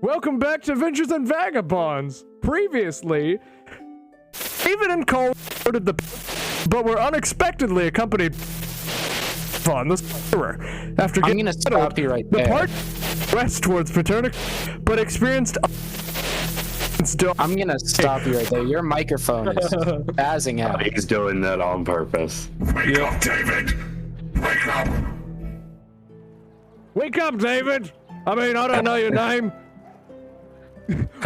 Welcome back to Adventures in Vagabonds. Previously, David and Cole boarded the but were unexpectedly accompanied on the Sorcerer. After I'm getting gonna stop you right there. the part west towards Paternic, but experienced I'm gonna stop you right there. Your microphone is spazzing out. He's doing that on purpose. Wake up, David! Wake up! Wake up, David! I mean, I don't know your name.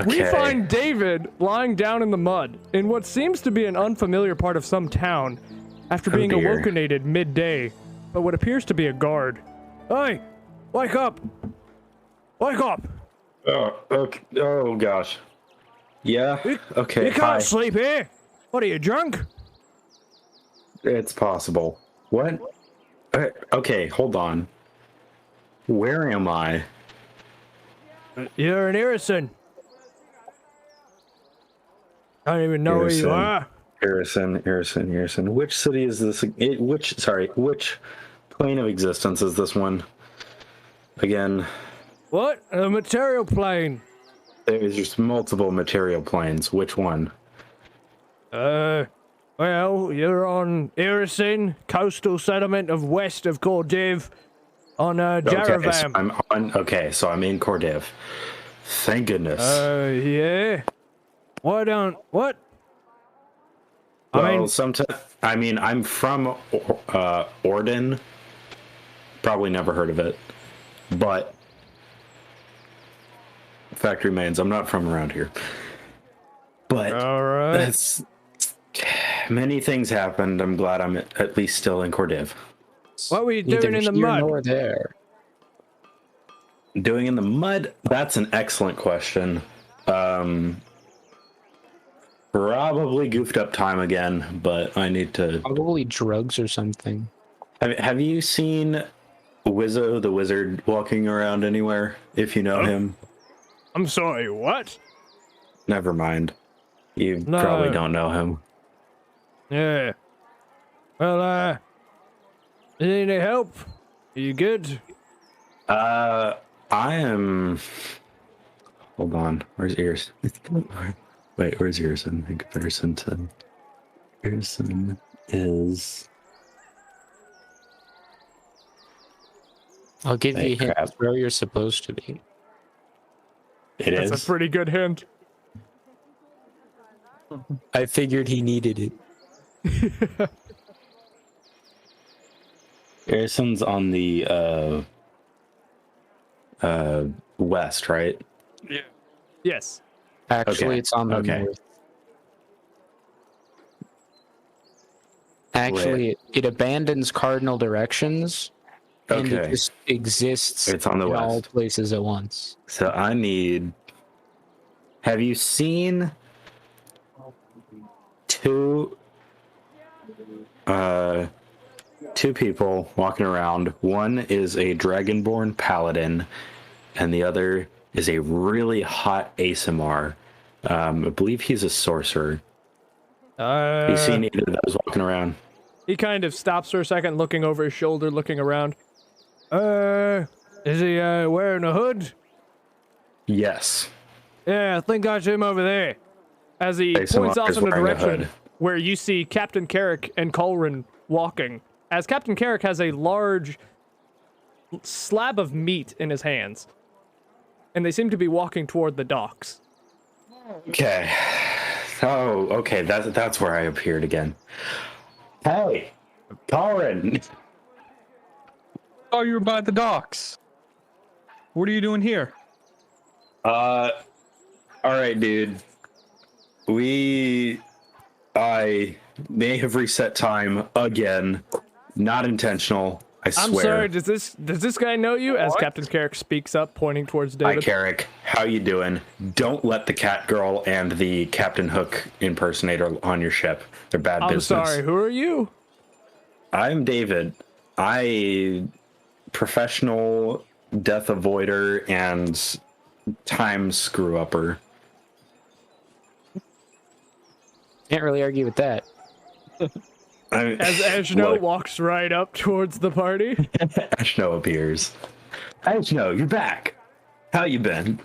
We Okay. find David lying down in the mud in what seems to be an unfamiliar part of some town after being dear. awokenated midday by what appears to be a guard. Hey, wake up! Wake up! Oh, okay. Oh gosh. Yeah. Okay. You can't Hi. sleep here. What are you, drunk? It's possible. What? Okay. Hold on. Where am I? You're in Aasimar. I don't even know where you are. Aasimar. Which city is this? Which plane of existence is this one? Again, What? A material plane. there's just multiple material planes. Which one? Well, you're on Aasimar, coastal settlement of west of Cordiv, on Jeravam. So I'm in Cordiv. Thank goodness. Yeah. What? well, I mean, I'm from Mordin. Probably never heard of it, but fact remains, I'm not from around here. But all right. that's many things happened. I'm glad I'm at least still in Cordiv. What were you Neither doing in the here mud? nor there. Doing in the mud? That's an excellent question. Probably goofed up time again, but I need to. Probably drugs or something. Have you seen Wizzo the Wizard walking around anywhere? If you know him, I'm sorry, what? never mind. You No. probably don't know him. Yeah. Well, you need any help? Are you good? I am. Hold on. Where's Ears? Wait, where's Earson in comparison to? Earson is. I'll give you a hint crap. where you're supposed to be. It That's a pretty good hint. I figured he needed it. Earson's on the west, right? Yeah. Yes. Actually, Okay. it's on the Okay. north. Actually, it abandons cardinal directions, and it Okay. just exists It's on the in all west. places at once. So I need. Have you seen two people walking around? One is a Dragonborn Paladin, and the other is a really hot Aasimar. I believe he's a sorcerer. Have you seen either of those walking around? He kind of stops for a second, looking over his shoulder, looking around. Is he wearing a hood? Yes. Yeah, I think I see him over there. As he Aasimar points off is in a wearing a direction hood. where you see Captain Carrick and Caulran walking. As Captain Carrick has a large slab of meat in his hands. And they seem to be walking toward the docks. Okay. Oh, okay. That's where I appeared again. Hey, Caulran. Oh, you were by the docks. What are you doing here? All right, dude. I may have reset time again. Not intentional. I swear. I'm sorry, does this guy know you? As Captain Carrick speaks up, pointing towards Hi, David. Carrick. How you doing? Don't let the cat girl and the Captain Hook impersonator on your ship. They're bad I'm business. sorry, who are you? I'm David. Professional death avoider and time screw upper. Can't really argue with that. As Eshno walks right up towards the party. Eshno appears. Eshno, you're back. How you been?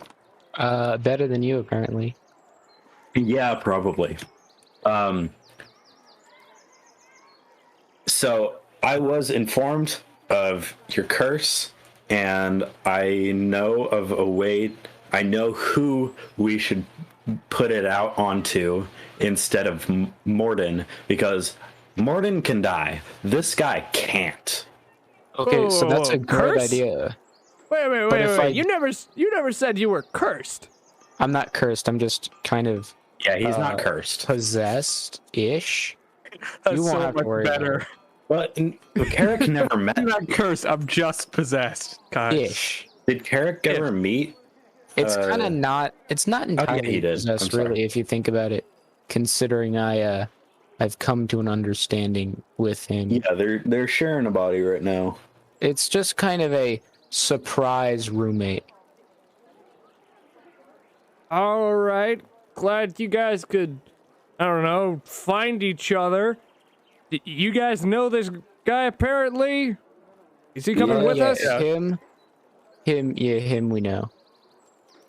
Better than you, apparently. Yeah, probably. So I was informed of your curse, and I know of a way. I know who we should put it out onto instead of Mordin, because Mordin can die. This guy can't. Okay, so that's a good curse? idea. Wait. You never said you were cursed. I'm not cursed. I'm just kind of Yeah, he's not cursed. possessed-ish. That's You won't so have to much worry better. But Carrick never met. I'm not cursed. I'm just possessed, guys. Ish. Did Carrick ever meet? It's kind of not. It's not entirely he did. possessed, I'm sorry. really, if you think about it. Considering I've come to an understanding with him. Yeah, they're sharing a body right now. It's just kind of a surprise roommate. All right. Glad you guys could, I don't know, find each other. You guys know this guy apparently? Is he coming with us? Yeah. Him we know.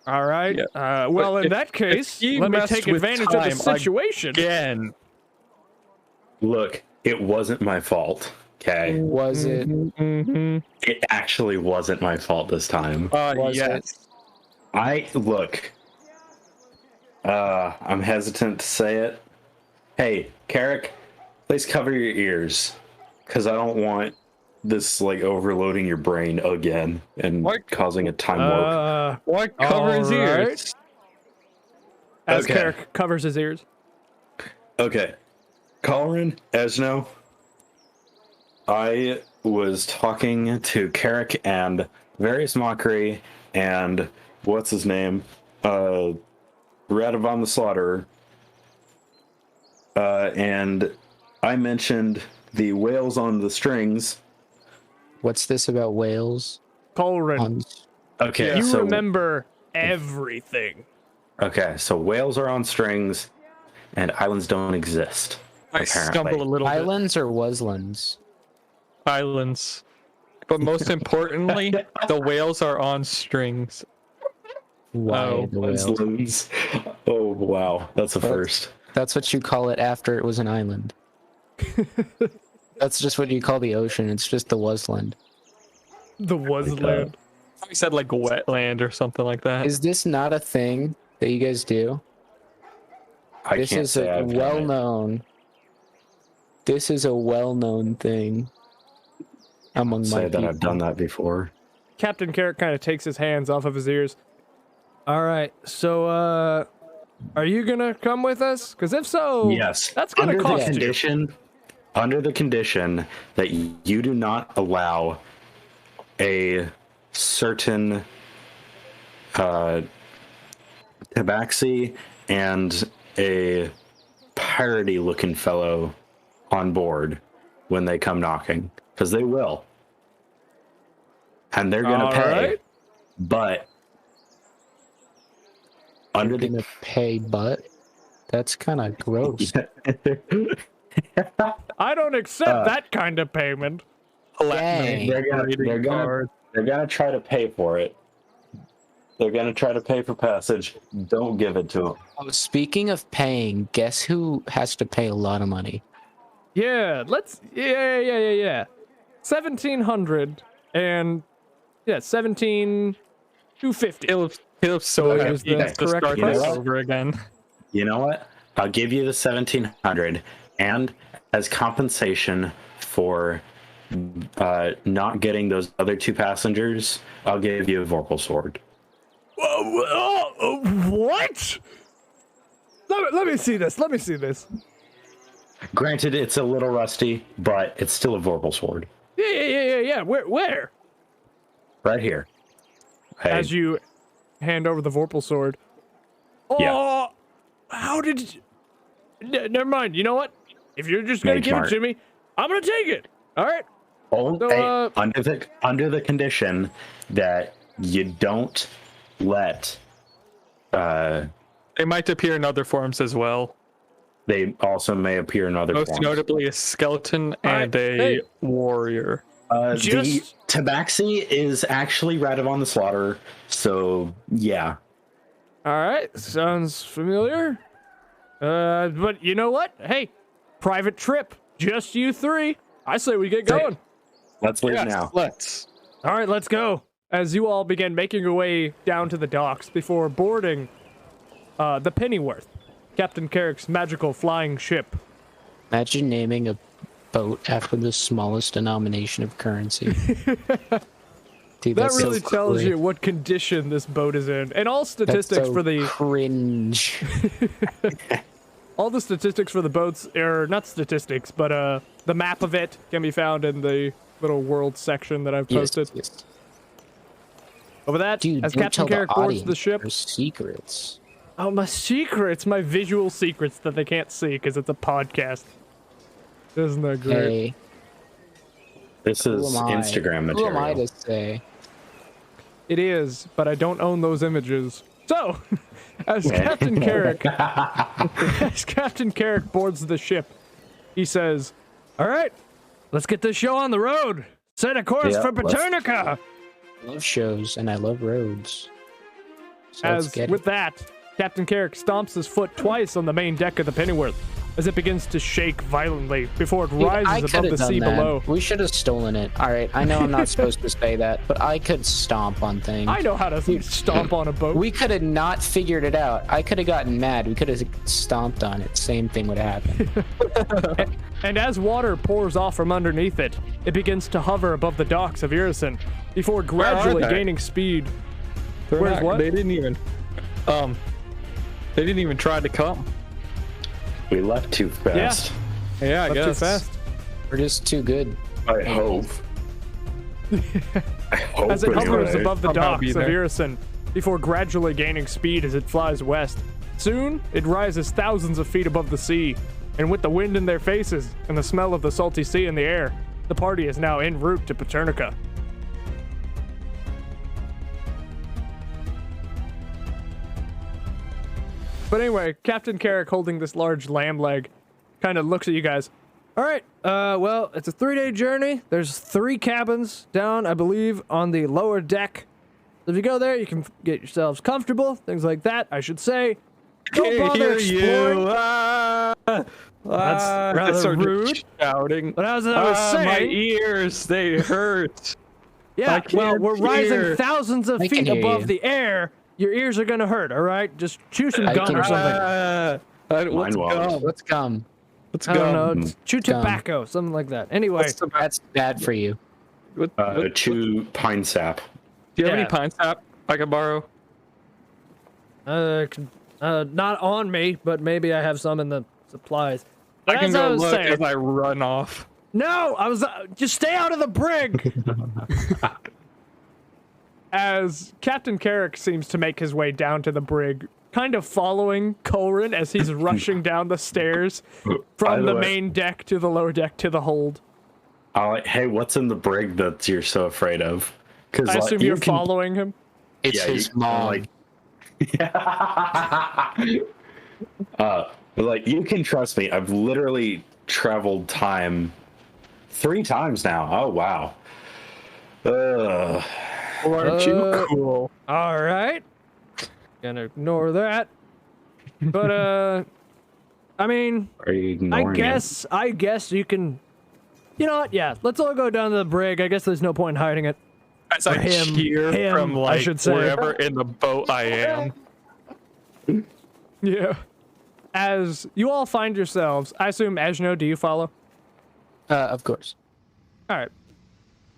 All right. Yeah. Well, But in that case, he let me messed take with advantage of the time situation. Again. Look, it wasn't my fault. Okay, Was it? Mm-hmm. it actually wasn't my fault this time. Was Yes. I'm hesitant to say it. Hey, Carrick, please cover your ears, because I don't want this like overloading your brain again and What? causing a time warp. Why cover his All right. ears? As Okay. Carrick covers his ears. Okay, Caulran, Eshno, I was talking to Carrick and Various Mockery and what's his name? Jeravam the Slaughterer. And I mentioned the whales on the strings. What's this about whales? Caulran, Okay, you so remember everything. okay, so whales are on strings, and islands don't exist. I apparently. stumble a little bit. Islands or waslands? Islands. But most importantly, the whales are on strings. Why Oh, the whales? Islands. Oh wow, that's a first. That's what you call it after it was an island. That's just what you call the ocean. It's just the wasland. The Wasland. We said like wetland or something like that. Is this not a thing that you guys do? I This can't is say a I've done it. well-known. This is a well-known thing among my Say that people. I've done that before. Captain Carrot kind of takes his hands off of his ears. All right, so are you gonna come with us? Because if so, Yes, that's gonna under cost the condition, under the condition that you do not allow a certain tabaxi and a piratey looking fellow on board when they come knocking, because they will, and they're gonna All pay. right. But under You're gonna pay butt? That's kind of gross. the I don't accept that kind of payment. Dang. they're gonna try to pay for it. They're gonna try to pay for passage. Don't give it to them. Oh, speaking of paying, guess who has to pay a lot of money? Yeah, yeah. 1,700 and 17,250. Caleb's so What happy is the to correct start price? this over again. You know what? I'll give you the 1,700, and as compensation for not getting those other two passengers, I'll give you a Vorpal sword. What? Let me see this. Let me see this. Granted, it's a little rusty, but it's still a Vorpal sword. Yeah. Where? Right here. As you hand over the Vorpal sword. Oh, Yeah. How did you... Never mind. You know what? If you're just gonna Mage give Mart. it to me, I'm gonna take it. All right. So, under the condition that you don't let They might appear in other forms as well. They also may appear in other Most forms. notably a skeleton and a warrior. The Just- Tabaxi is actually Radavon the Slaughterer, so yeah. All right, sounds familiar. But you know what? Hey, private trip, just you three. I say we get going. Let's leave Yes, now. let's. All right, let's go. As you all begin making your way down to the docks before boarding the Pennyworth, Captain Carrick's magical flying ship. Imagine naming a boat after the smallest denomination of currency. Dude, That that's really so tells cool. you what condition this boat is in. And all That's statistics so for the cringe. all the statistics for the boats are not statistics, but the map of it can be found in the little world section that I've posted. Yes. Over that, Dude, as don't Captain tell the Carrick boards audience the ship. their secrets. Oh, my secrets, my visual secrets that they can't see because it's a podcast. Isn't that great? Hey, This who is am I? Instagram Who am I material. to say? It is, but I don't own those images. So, as Captain Carrick, as Captain Carrick boards the ship, he says, "All right, let's get this show on the road. Set a course Yeah, for let's- Paternica." I love shows and I love roads. So let's As get with that, Captain Carrick stomps his foot twice on the main deck of the Pennyworth as it begins to shake violently before it Dude, I rises above coulda the done sea that. below. We should have stolen it. All right, I know I'm not supposed to say that, but I could stomp on things. I know how to stomp on a boat. We could have not figured it out. I could have gotten mad. We could have stomped on it. Same thing would happen. And as water pours off from underneath it, it begins to hover above the docks of Irison before gradually they? gaining speed. They're Where's not- what? They didn't even. They didn't even try to come. We left too fast. Yeah, I Up guess. too fast. We're just too good. I hope. I hope As it hovers anyway. above the Somehow docks be of there. Irison before gradually gaining speed as it flies west. Soon, it rises thousands of feet above the sea, and with the wind in their faces and the smell of the salty sea in the air, the party is now en route to Paternica. But anyway, Captain Carrick, holding this large lamb leg, kind of looks at you guys. All right, well, it's a 3-day journey. There's 3 cabins down, I believe, on the lower deck. If you go there, you can get yourselves comfortable, things like that, I should say. Don't bother exploring. That's rather started rude. Shouting. But as I was My saying, ears, they hurt. yeah, I well, can't we're rising hear. thousands of I feet can hear above you. the air. Your ears are gonna hurt, all right? Just chew some I gum can- or something. Let's Mine won't. go. Let's come. Let's I don't go. know. Chew Gum. tobacco, something like that. Anyway, That's bad for you. Chew pine sap. Do you have Yeah. any pine sap I can borrow? not on me, but maybe I have some in the supplies. But I can as go was look saying- as I run off. No, I was just stay out of the brig. As Captain Carrick seems to make his way down to the brig, kind of following Caulran as he's rushing down the stairs By from the the way- main deck to the lower deck to the hold. Hey, what's in the brig that you're so afraid of? Because I assume you're following him. It's Yeah, his you- mom. like- like you can trust me. I've literally traveled time 3 times now. Oh wow. Aren't you cool? All right, gonna ignore that. But I mean, Are you ignoring it? I guess you can. You know what? Yeah, let's all go down to the brig. I guess there's no point in hiding it. As I him- cheer him, from I like should say. wherever in the boat I am. Yeah. As you all find yourselves, I assume Eshno, do you follow? Of course. All right.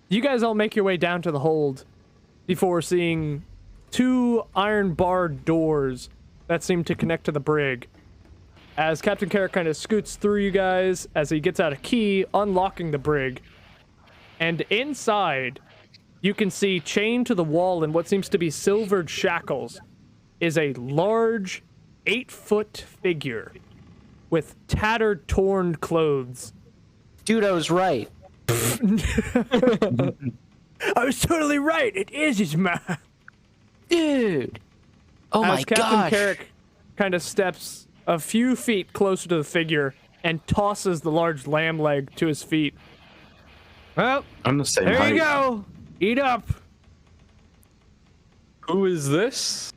You guys all make your way down to the hold before seeing 2 iron-barred doors that seem to connect to the brig. As Captain Carrick kind of scoots through you guys as he gets out a key, unlocking the brig. And inside, you can see chained to the wall in what seems to be silvered shackles is a large 8-foot figure with tattered, torn clothes. Dude, I was right. I was totally right. It is his man. Dude. Oh As my Captain gosh. Carrick kind of steps a few feet closer to the figure and tosses the large lamb leg to his feet. Well, I'm the same there height. you go. Eat up. Who is this?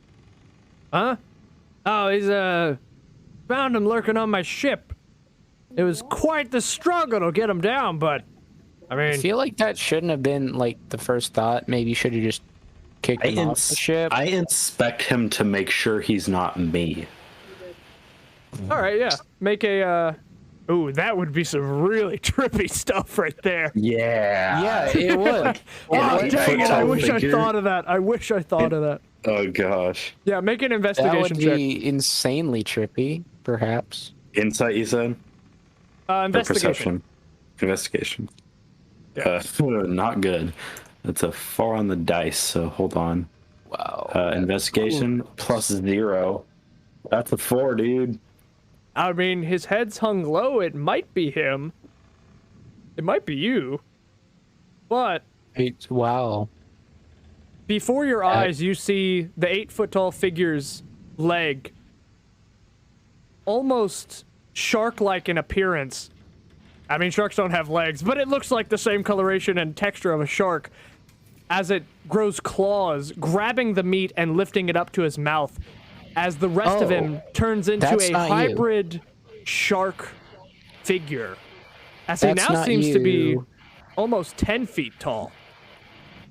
Huh? Oh, he's found him lurking on my ship. It was quite the struggle to get him down, but I I mean, feel like that shouldn't have been like the first thought. Maybe you should have just kicked him off the ship. I inspect him to make sure he's not me. all right, yeah. Make a ooh, that would be some really trippy stuff right there. Yeah. Yeah, it would. Oh, Eight dang foot it, I tall wish I figure. thought of that. I wish I thought of that. Oh gosh. Yeah, make an That investigation would check. be insanely trippy, perhaps. Insight, you said? Or Investigation. perception? Investigation. Yeah. Not good. That's a 4 on the dice, so hold on. Wow. Investigation plus 0. That's a 4, dude. I mean, his head's hung low. It might be him. It might be you. But Wow. before your eyes, you see the 8-foot-tall figure's leg, almost shark-like in appearance. I mean, sharks don't have legs, but it looks like the same coloration and texture of a shark as it grows claws, grabbing the meat and lifting it up to his mouth, as the rest of him turns into that's a not you. hybrid shark figure. As he That's now not seems to be you. almost 10 feet tall.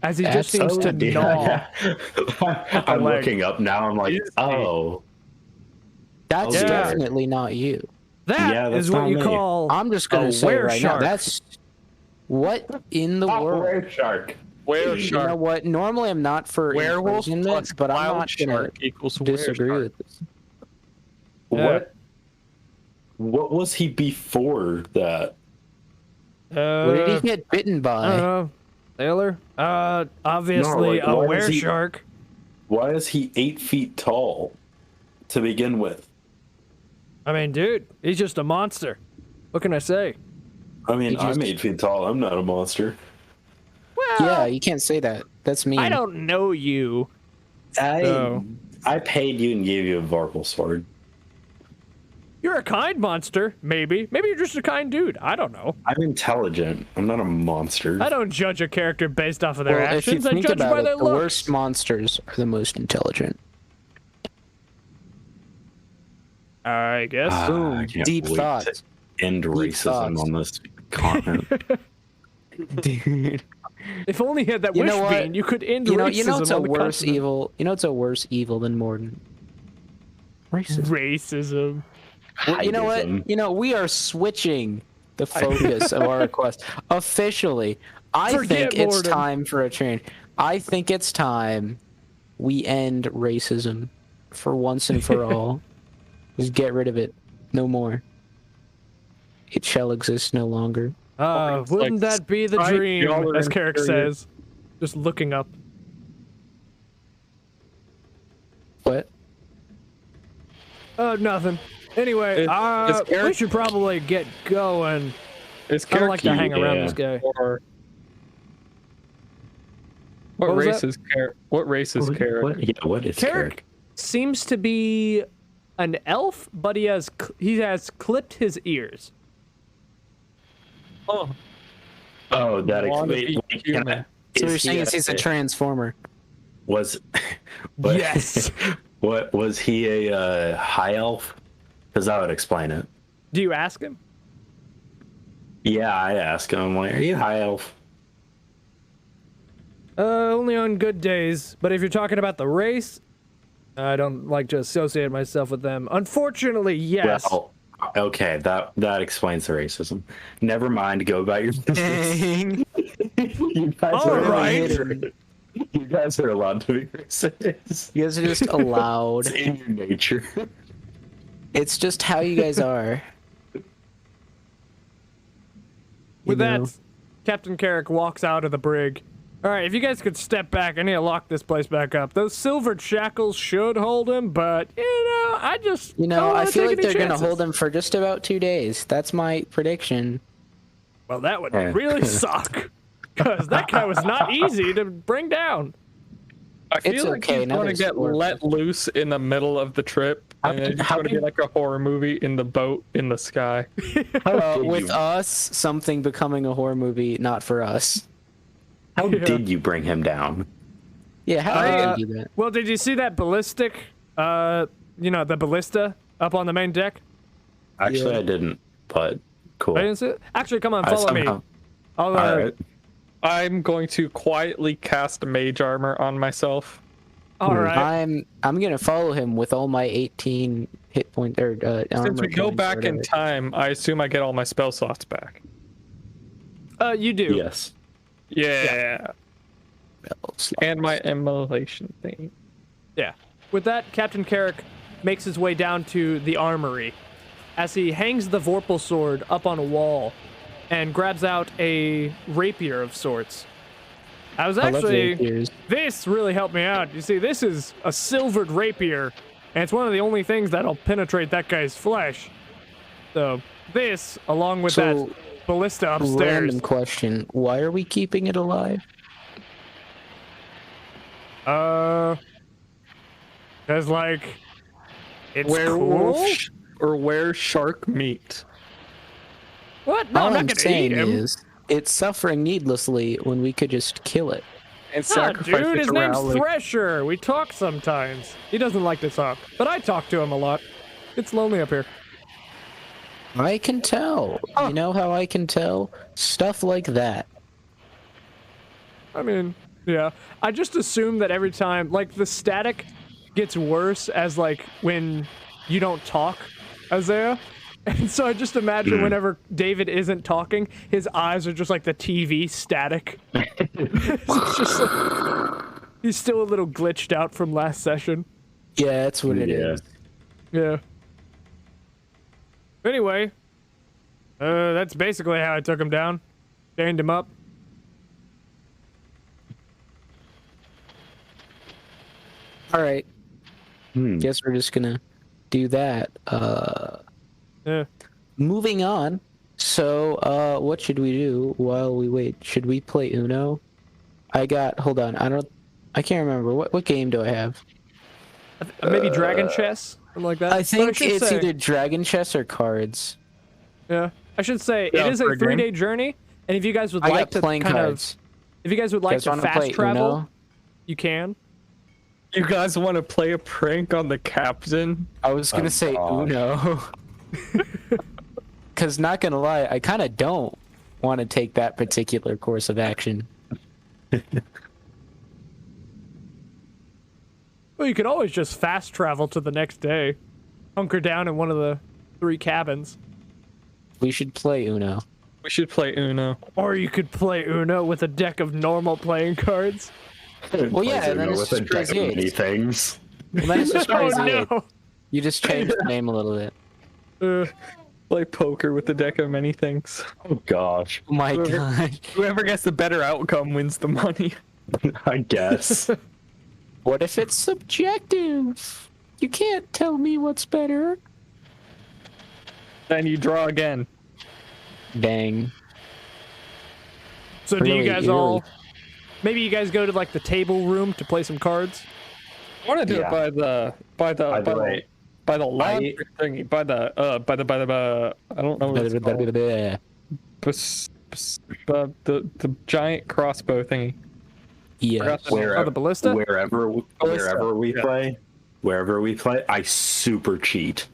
As he just That's seems to so gnaw. I'm leg. looking up now. I'm like, oh. That's Yeah. definitely not you. That Yeah, that's is what not you me. call I'm just gonna a say right were-shark. now, that's what in the world. Shark. Were You know what? Normally I'm not for Werewolf plus imprisonment, but I'm wild not gonna shark equals disagree were-shark. with this. What was he before that? What did he get bitten I don't by? know. Sailor? Obviously No, like, a why is he- were-shark. Why is he 8 feet tall to begin with? I mean, dude, he's just a monster. What can I say? I mean, He just- I'm 8 feet tall. I'm not a monster. Well, Yeah, you can't say that. That's mean. I don't know you. I So- I paid you and gave you a Vorpal sword. You're a kind monster, maybe. Maybe you're just a kind dude. I don't know. I'm intelligent. I'm not a monster. I don't judge a character based off of their Well, if you actions. I think judge about by it, their the looks. worst monsters are the most intelligent. I guess. I can't Deep wait thoughts. to end racism thoughts. on this continent. Dude. If only you had that You wish know what? bean, you could end You know racism it's a on the worse continent. evil. You know it's a worse evil than Mordin. Racism. Racism. Well, you know what? Hydism. You know, we are switching the focus of our request. Officially, I Forget think it's Mordin. time for a change. I think it's time we end racism for once and for all. Just get rid of it. No more. It shall exist no longer. It's Wouldn't like, that be the right, dream, y'all are as Carrick inferior. says. Just looking up. What? Nothing. Anyway, Is we Carrick- should probably get going. Is I don't like to hang around Yeah. this guy. or What what was race that? is Carrick? What race is Carrick? What is Carrick Carrick? seems to be an elf, but he has clipped his ears. Oh, Oh, that Wanna explains. be human. So you're saying he's a transformer? Was what- Yes. What was he a high elf? Because that would explain it. Do you ask him? Yeah, I asked him. I'm like, "Are you high elf?" Only on good days. But if you're talking about the race, I don't like to associate myself with them. Unfortunately, yes. Well, okay, that explains the racism. Never mind. Go about your business. You guys All are right. You guys are allowed to be racist. You guys are just allowed. It's in your nature. It's just how you guys are. With know. that, Captain Carrick walks out of the brig. All right, if you guys could step back, I need to lock this place back up. Those silvered shackles should hold him, but I just You don't know, I wanna feel take like any they're gonna chances. hold him for just about 2 days. That's my prediction. Well, that would Yeah. really suck, because that guy was not easy to bring down. I feel It's like okay, he's now going to there's get four. let loose in the middle of the trip And then it's gonna be like a horror movie in the boat in the sky. With us, something becoming a horror movie, not for us. How did you bring him down? Yeah, how did you do that? Well, did you see that ballistic? The ballista up on the main deck? Actually, I didn't, but cool. I didn't see it. Actually, come on, follow me. I'll, All right. I'm going to quietly cast mage armor on myself. All right. I'm gonna follow him with all my 18 hit point or armor. Since we go points or back in whatever. time, I assume I get all my spell slots back. You do. Yes. Yeah. And my immolation thing. Yeah. With that, Captain Carrick makes his way down to the armory as he hangs the Vorpal sword up on a wall and grabs out a rapier of sorts. I was I love actually... rapiers. This really helped me out. You see, this is a silvered rapier, and it's one of the only things that'll penetrate that guy's flesh. So, this, along with that ballista upstairs... Random question: why are we keeping it alive? Cause like, it's cool. Or where shark meat. What? No, All I'm not I'm gonna eat saying him. is, it's suffering needlessly when we could just kill it. And Ah, sacrifice dude, it his to name's Rowley. Thresher. We talk sometimes. He doesn't like to talk, but I talk to him a lot. It's lonely up here. I can tell. You know how I can tell? Stuff like that. I mean, yeah. I just assume that every time, like, the static gets worse as, like, when you don't talk, Isaiah. And so I just imagine whenever David isn't talking, his eyes are just like the TV static. It's just like, he's still a little glitched out from last session. Yeah, that's what it is. Yeah. Anyway, that's basically how I took him down. Chained him up. All right. Guess we're just gonna do that. Yeah. Moving on. So, what should we do while we wait? Should we play Uno? Hold on. I can't remember. What game do I have? Maybe Dragon Chess? Something like that? I But think should it's say- either Dragon Chess or cards. Yeah. I should say, Yeah, it is for a a game. 3-day journey, and if you guys would I like got to playing kind cards. of... If you guys would like guys to wanna fast play travel, Uno? you can. You guys want to play a prank on the captain? I was gonna say gosh. Uno. Cause not gonna lie, I kind of don't want to take that particular course of action. Well, you could always just fast travel to the next day. Hunker down in one of the 3 cabins. We should play Uno. We should play Uno. Or you could play Uno with a deck of normal playing cards. Well, yeah, and then it's with a just deck of crazy. many things. Well, then it's just Oh crazy eight. no! You just changed the name a little bit. Play poker with the deck of many things. Oh gosh, Oh my god. Whoever gets the better outcome wins the money. I guess. What if it's subjective? You can't tell me what's better. Then you draw again. Dang. So do you Really guys eerie. all... Maybe you guys go to like the table room to play some cards? I want to do Yeah. it by the way, laundry thingy, by the I don't know what it's called. The giant crossbow thingy. Yeah. Forgot the name. Oh, the ballista? Wherever we play, I super cheat.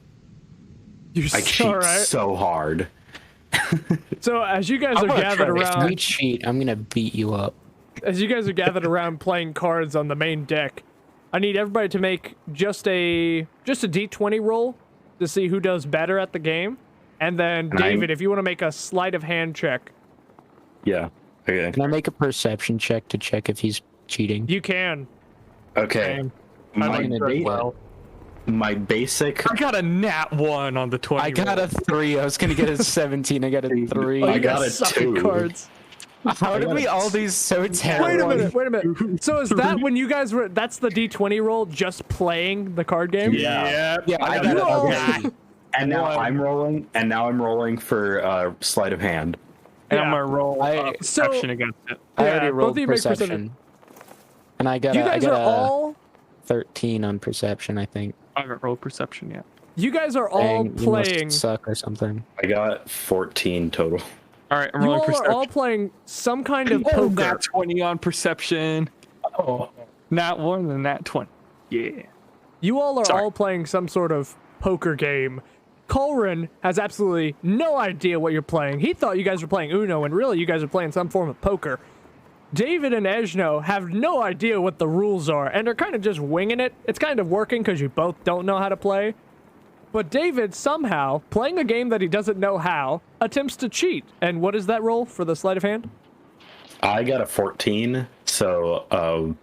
You're I cheat alright. so hard. So as you guys I are wanna gathered try this. If you around, cheat, I'm gonna beat you up. as you guys are gathered around playing cards on the main deck, I need everybody to make just a d20 roll to see who does better at the game. And then David, if you want to make a sleight of hand check, Yeah. Okay. Can I make a perception check to check if he's cheating? you can. Okay. And I'm My, gonna do that. my basic. I got a nat 1 on the 20. I got a 3. I was gonna get a 17. I got a 3. Oh, I you got guys a suck 2. at cards. How did we all do so terrible? Wait a minute. So is that when you guys were? That's the d20 roll, just playing the card game? Yeah. Yeah, I got got it. a Okay. And now I'm rolling for sleight of hand. And Yeah. I'm gonna roll I- perception against it. I Yeah, already both rolled of you make perception. And I got You I guys got are a all 13 on perception, I think. I haven't rolled perception yet. You guys are all Dang, you must playing. suck or something. I got 14 total. All right, I'm You rolling all perception. are all playing some kind of Oh, poker. nat 20 on perception. Oh. Not one than nat 20. Yeah. You all are Sorry. all playing some sort of poker game. Caulran has absolutely no idea what you're playing. He thought you guys were playing Uno, and really you guys are playing some form of poker. David and Eshno have no idea what the rules are, and they're kind of just winging it. It's kind of working because you both don't know how to play. But David, somehow, playing a game that he doesn't know how, attempts to cheat. And what is that roll for the sleight of hand? I got a 14, so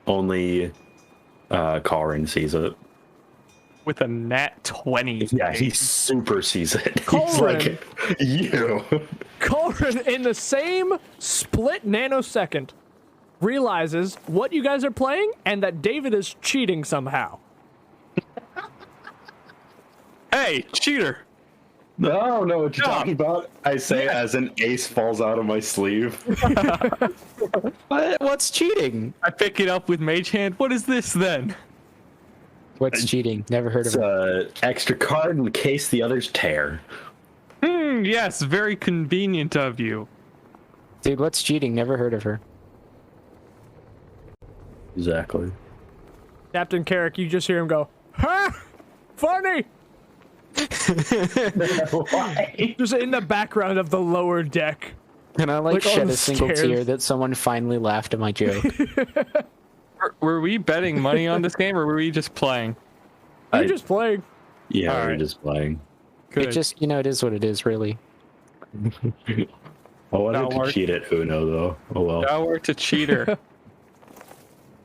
only Caulran sees it. With a nat 20. Yeah, he super sees it. He's Caulran. like, you. Caulran, in the same split nanosecond, realizes what you guys are playing and that David is cheating somehow. Hey, cheater. No, I don't know what you're No. talking about. I say as an ace falls out of my sleeve. What's cheating? I pick it up with mage hand. What is this then? What's cheating? Never heard of It's it. an extra card in case the others tear. Yes, very convenient of you. Dude, what's cheating? Never heard of her. Exactly. Captain Carrick, you just hear him go, "Ha! Funny!" Why? Just in the background of the lower deck. And I Like on shed the a single stairs. tear that someone finally laughed at my joke. Were we betting money on this game, or were we just playing? You're I- just playing. Yeah, we're Alright. just playing. Good. It just, it is what it is, really. I wanted That'll to work. cheat at Uno, though. Oh well. Now we're to cheater.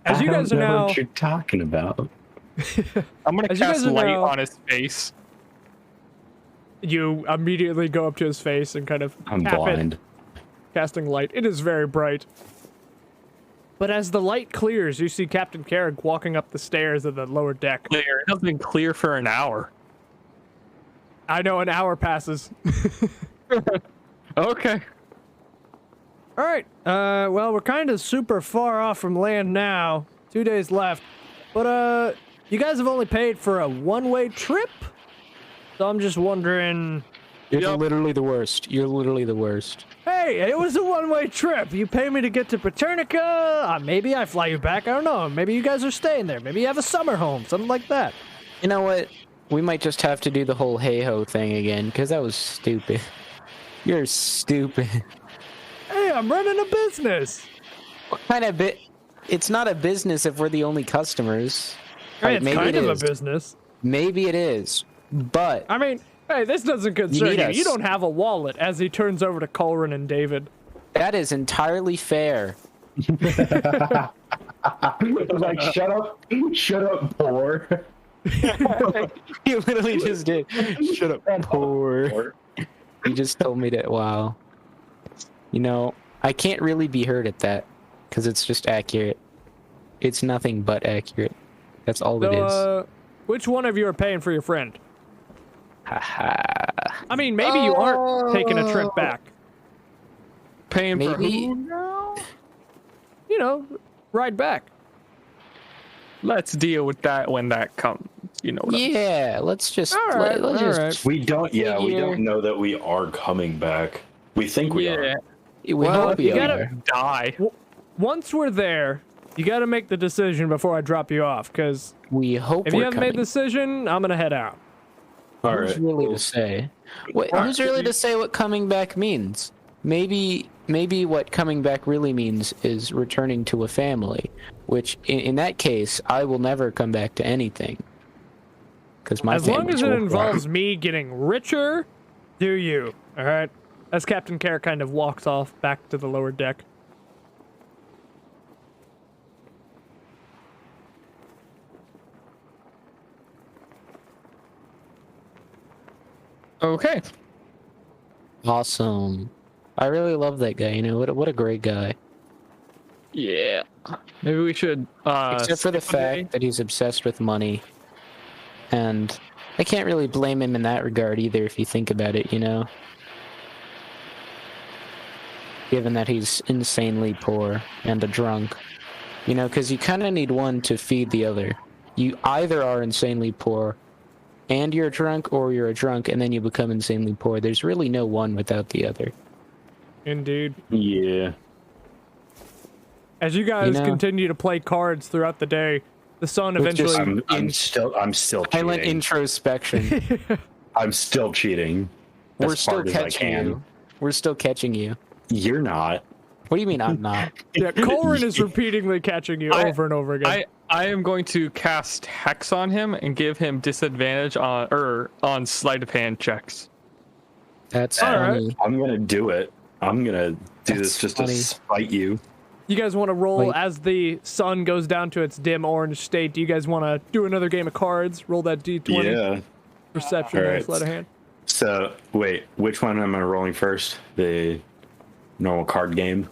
As you I guys are don't know now, what you're talking about. I'm gonna As you cast guys are light now- on his face. you immediately go up to his face and kind of I'm tap blind. it, casting light. It is very bright. But as the light clears, you see Captain Carrick walking up the stairs of the lower deck. Clear. It has been clear for an hour. I know an hour passes. Okay. All right. Well, we're kind of super far off from land now. 2 days left. But, you guys have only paid for a one-way trip? So I'm just wondering... You're Yup. literally the worst. You're literally the worst. Hey, it was a one-way trip. You pay me to get to Paternica. Maybe I fly you back. I don't know. Maybe you guys are staying there. Maybe you have a summer home. Something like that. You know what? We might just have to do the whole hey-ho thing again, because that was stupid. You're stupid. Hey, I'm running a business. What kind of bit? It's not a business if we're the only customers. Hey, Right, it's maybe kind it of is. a business. Maybe it is, but I mean, hey, this doesn't concern need you. us. You don't have a wallet, as he turns over to Caulran and David. that is entirely fair. Like, shut up, poor. You literally just did. Shut up, poor. You just told me that. Wow. You know, I can't really be hurt at that because it's just accurate. It's nothing but accurate. That's all it is. So, which one of you are paying for your friend? Haha. I mean, maybe you aren't taking a trip back. Paying for Maybe- who now? You know, ride back. Let's deal with that when that comes. You know what Yeah, let's just. All right, let's all just. right. We don't. Yeah, we Figure- don't know that we are coming back. We think we Yeah. are. We Well, hope you you gotta- are. Die. Once we're there, you got to make the decision before I drop you off. Because We hope if we're you haven't coming. made the decision, I'm gonna head out. All Who's right. really cool. to say? What, Alright, who's really to say what coming back means? Maybe what coming back really means is returning to a family, which in that case, I will never come back to anything. Because my As long as it will- involves me getting richer, do you? All right. As Captain Carrick kind of walks off back to the lower deck. Okay. Awesome. I really love that guy. You know what a great guy. Yeah. Maybe we should. Except for the skip a day. fact that he's obsessed with money, and I can't really blame him in that regard either. If you think about it, you know. Given that he's insanely poor and a drunk, you know, because you kind of need one to feed the other. You either are insanely poor and you're drunk, or you're a drunk and then you become insanely poor. There's really no one without the other. Indeed. Yeah. As you guys know- continue to play cards throughout the day, the sun eventually. I'm still Silent cheating. introspection. I'm still cheating. We're as still hard as I catching can. you. We're still catching you. You're not. What do you mean I'm not? Yeah, Caulran is repeatedly catching you over and over again. I am going to cast Hex on him and give him disadvantage on sleight of hand checks. That's Alright. funny. I'm gonna do it. I'm gonna do That's this just funny. to spite you. You guys want to roll Wait. as the sun goes down to its dim orange state? Do you guys want to do another game of cards? Roll that d20. Yeah. Perception All and right. sleight of hand. So wait, which one am I rolling first? The normal card game.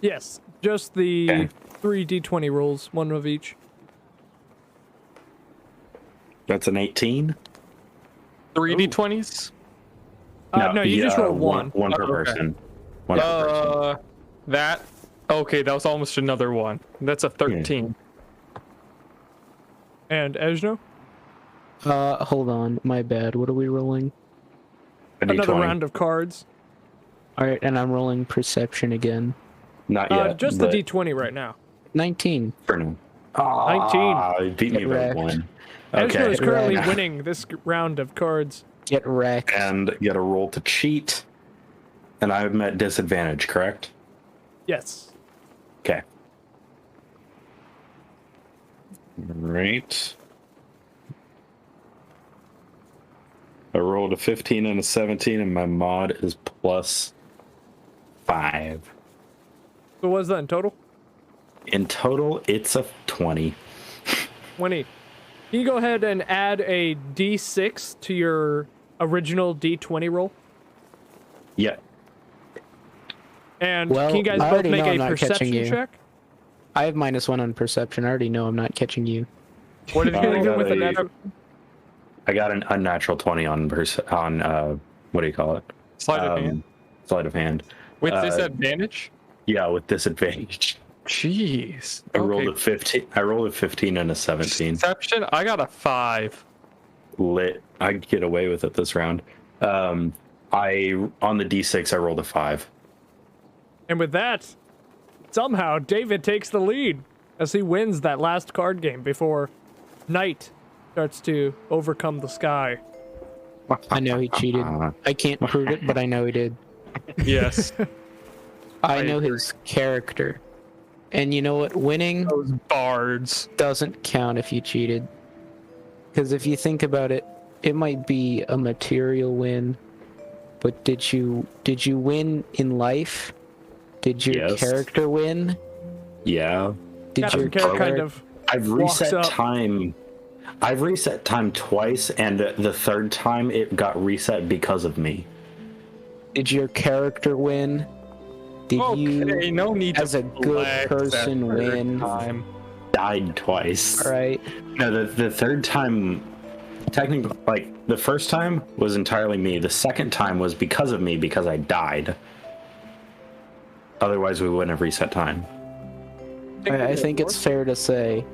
Yes, just the Okay. 3 d20 rolls, one of each. That's an 18. 3 d20s. No, you just roll one. One per Okay. person. One per person. That. Okay, that was almost another one. That's a 13. And Eshno, Hold on. My bad. What are we rolling? A another D20. round of cards. Alright, and I'm rolling perception again. Not yet. Just the d20 right now. 19. for now. 19. You beat me Get by wrecked. one. Eshno Okay. is currently Right. winning this round of cards. Get wrecked. And get a roll to cheat. And I'm at disadvantage, correct? Yes. Okay. Right. I rolled a 15 and a 17, and my mod is plus 5. So what is that in total? In total, it's a 20. 20. Can you go ahead and add a d6 to your original d20 roll? Yeah. And Well, can you guys I both already make know a I'm not catching perception you. check? I have -1 on perception. I already know I'm not catching you. What did I you Hitting do him got with a a- natural. I got an unnatural 20 on what do you call it? Sleight of hand. Sleight of hand. With uh, disadvantage? Yeah, with disadvantage. Jeez. I rolled a 15. I rolled a 15 and a 17. Perception? I got a 5. Lit. I get away with it this round. I on the D6 I rolled a 5. And with that, somehow David takes the lead as he wins that last card game before night starts to overcome the sky. I know he cheated. I can't prove it, but I know he did. Yes. I know his character. And you know what? Winning Those bards. doesn't count if you cheated. Because if you think about it, it might be a material win, but did you win in life? Did your Yes. character win? Yeah. Did Captain your Carrot kind of I've walks reset up. time. I've reset time twice, and the third time it got reset because of me. Did your character win? Did Okay, you, no need as to a good flex person, that third win? time. Died twice. all right? No, the third time, technically, like the first time was entirely me. The second time was because of me because I died. Otherwise, we wouldn't have reset time. I think it's fair to say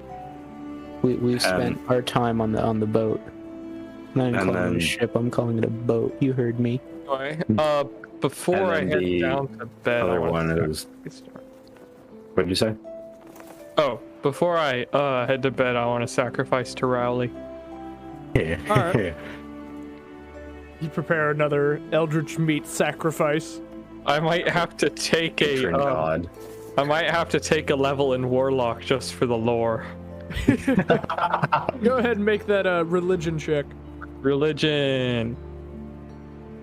we've spent our time on the boat. I'm not and calling it a then- ship. I'm calling it a boat. You heard me. Anyway, before And I then head the down to bed, I Other want one to is. What did you say? Oh, before I head to bed, I want to sacrifice to Rowley. Yeah. Alright. You prepare another Eldritch Meat sacrifice. I might have to take Patron god. I might have to take a level in Warlock just for the lore. Go ahead and make that a religion check. Religion.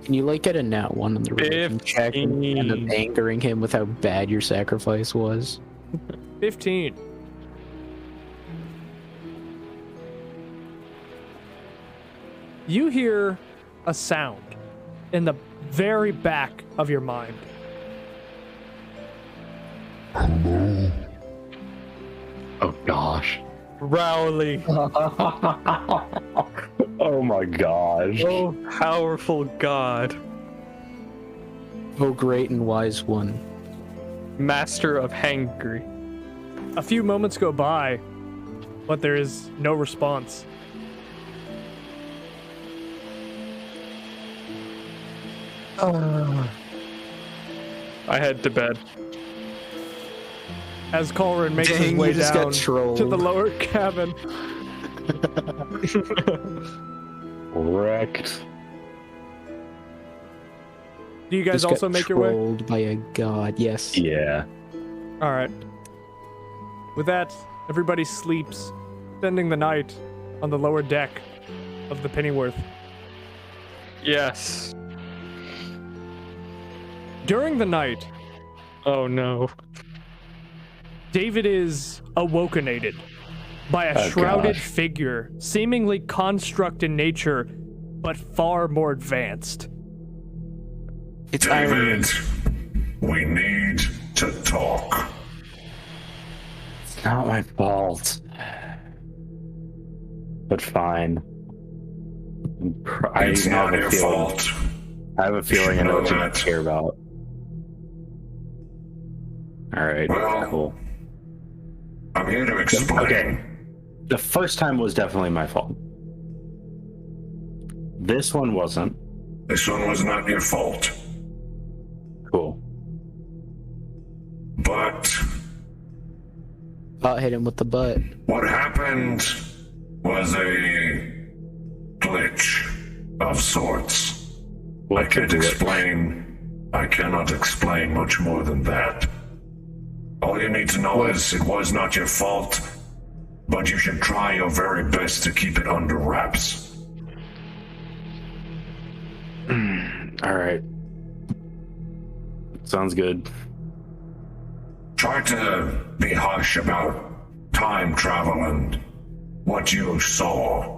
Can you like get a nat 1 on the religion check and end up 15. angering him with how bad your sacrifice was? 15. You hear a sound in the very back of your mind. Oh gosh. Rowley. Oh my gosh. Oh, powerful god. Oh, great and wise one. Master of Hangry. A few moments go by, but there is no response. I head to bed. As Caulran makes his Dang, way you just got down trolled. to the lower cabin. Wrecked. Do you guys Just also got make your way? trolled by a god. Yes. Yeah. All right. With that, everybody sleeps, spending the night on the lower deck of the Pennyworth. Yes. During the night, Oh no. David is awokenated by a Oh, shrouded gosh. figure, seemingly construct in nature, but far more advanced. It's Iron. David, we need to talk. It's not my fault. But fine. It's not your fault. I have a feeling I know what you that. care about. Alright, Well, cool. I'm here to explain. Okay. The first time was definitely my fault. This one wasn't. This one was not your fault. Cool. But Hit him with the butt. what happened was a glitch of sorts. I can't explain. I cannot explain much more than that. All you need to know is it was not your fault, but you should try your very best to keep it under wraps. Alright. Sounds good. Try to be hush about time travel and what you saw.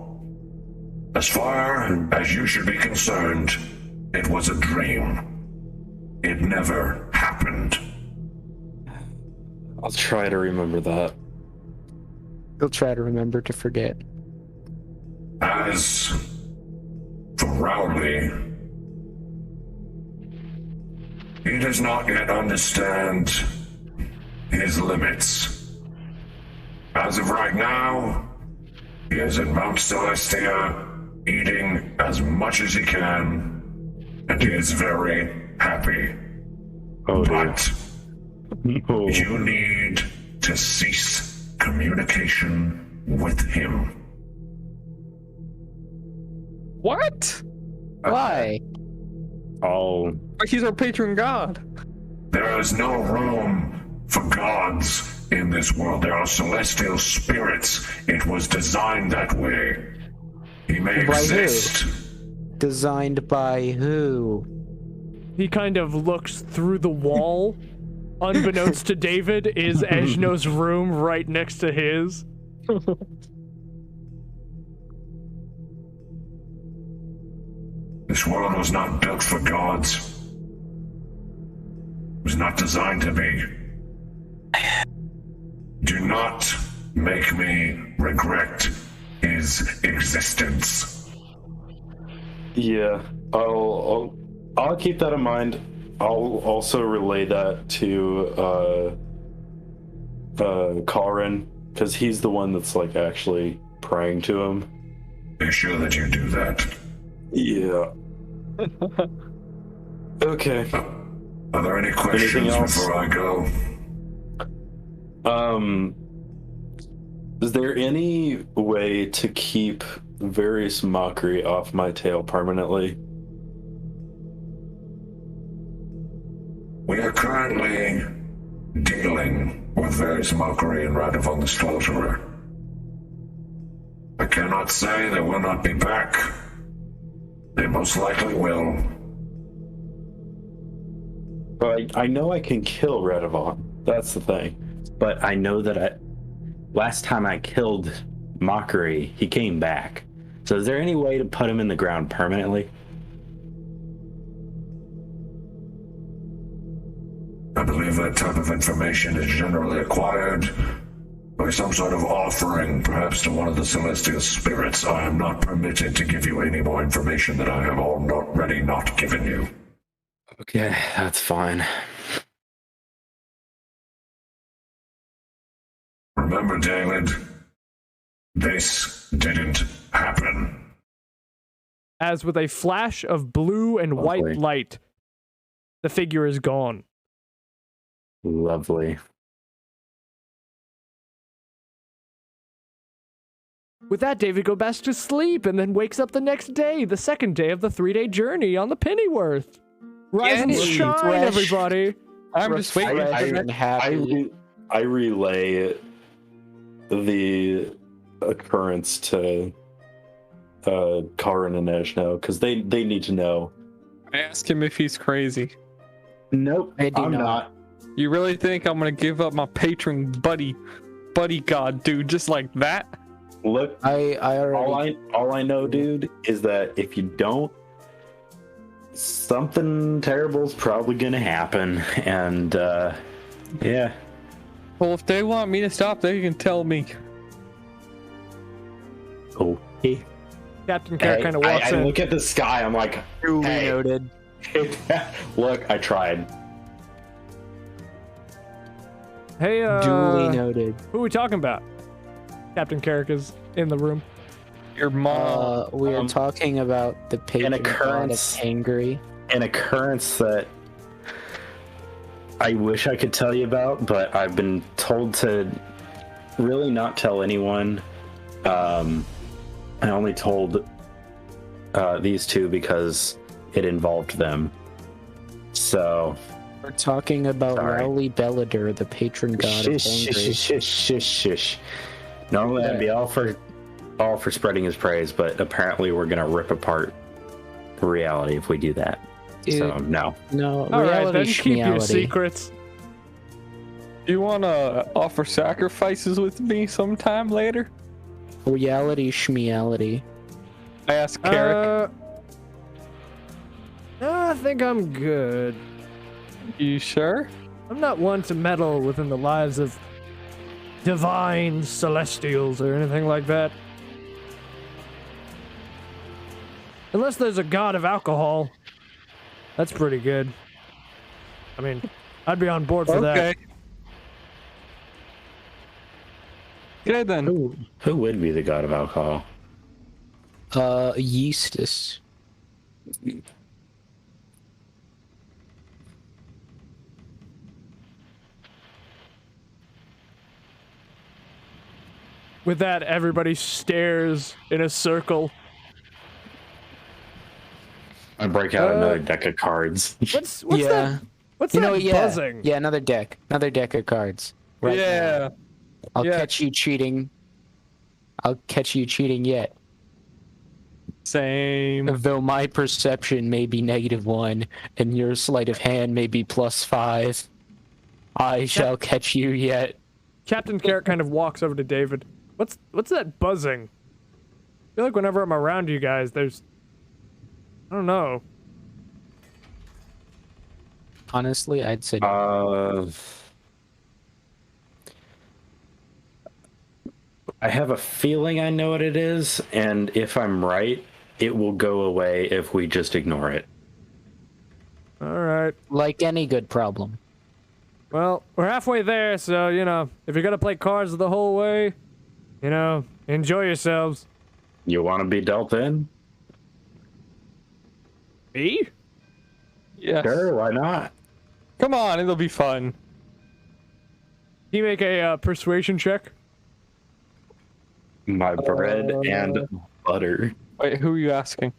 As far as you should be concerned, it was a dream. It never happened. I'll try to remember that. He'll try to remember to forget. As for Rowley, he does not yet understand his limits. As of right now, he is in Mount Celestia, eating as much as he can, and he is very happy. Oh, dear. But Oh. you need to cease communication with him. What? Why? Oh. But he's our patron god. There is no room for gods in this world. There are celestial spirits. It was designed that way. He may By who? exist. Designed by who? He kind of looks through the wall. Unbeknownst to David, is Eshno's room right next to his. This world was not built for gods. It was not designed to be. Do not make me regret his existence. Yeah. I'll keep that in mind. I'll also relay that to Caulran, because he's the one that's like actually praying to him. Be sure that you do that. Yeah. Okay. Are there any questions Anything else? before I go? Is there any way to keep various mockery off my tail permanently? We are currently dealing with various mockery in Radavan the Sorcerer. I cannot say they will not be back. They most likely will. But I know I can kill Radavan. That's the thing. But I know that last time I killed Mockery, he came back. So is there any way to put him in the ground permanently? I believe that type of information is generally acquired by some sort of offering, perhaps to one of the celestial spirits. I am not permitted to give you any more information that I have already not given you. Okay, that's fine. Remember, David, this didn't happen. As with a flash of blue and Lovely. white light, the figure is gone. Lovely. With that, David goes back to sleep and then wakes up the next day, the second day of the 3-day journey on the Pennyworth. Rise and Yay! shine, Fresh. everybody. I'm just waiting. And happy. I relay the occurrence to Caulran and Eshno because they need to know. I ask him if he's crazy. Nope, I do I'm not. not. You really think I'm gonna give up my patron buddy god, dude, just like that? Look, I already. all I know, dude, is that if you don't, something terrible's probably gonna happen, and yeah. Well, if they want me to stop, they can tell me. Okay. Captain Carrot kind of walks I in. look at the sky. I'm like, Duly hey. noted. Look, I tried. Hey, Duly noted. who are we talking about? Captain Carrick is in the room. Your mom. We are talking about the patron god of occurrence. Hangry. An occurrence that I wish I could tell you about, but I've been told to really not tell anyone. I only told these two because it involved them. So We're talking about Sorry. Rowley Belladur, the patron god of Hangry. shush. Normally I'd be all for spreading his praise, but apparently we're gonna rip apart reality if we do that. So Dude, no. no, All right, reality then keep your schmeality. secrets. You wanna offer sacrifices with me sometime later? Reality schmeality. I asked Carrick. I think I'm good. You sure? I'm not one to meddle within the lives of divine celestials or anything like that. Unless there's a god of alcohol. That's pretty good. I mean, I'd be on board for Okay. that. Okay then. Who would be the god of alcohol? Yeastus. With that, everybody stares in a circle. I break out another deck of cards. What's Yeah. that? What's You that know what? Yeah. buzzing? Yeah, another deck of cards. Right now. Yeah. I'll yeah. catch you cheating. I'll catch you cheating yet. Same. Though my perception may be -1 and your sleight of hand may be +5, I shall catch you yet. Captain Carrot kind of walks over to David. What's that buzzing? I feel like whenever I'm around you guys, there's... I don't know. Honestly, I'd say I have a feeling I know what it is, and if I'm right, it will go away if we just ignore it. Alright. like any good problem. Well, we're halfway there, so, you know, if you're gonna play cards the whole way, you know, enjoy yourselves. You want to be dealt in? Me? Yes. Sure, why not? Come on, it'll be fun. Can you make a persuasion check? My bread and butter. Wait, who are you asking?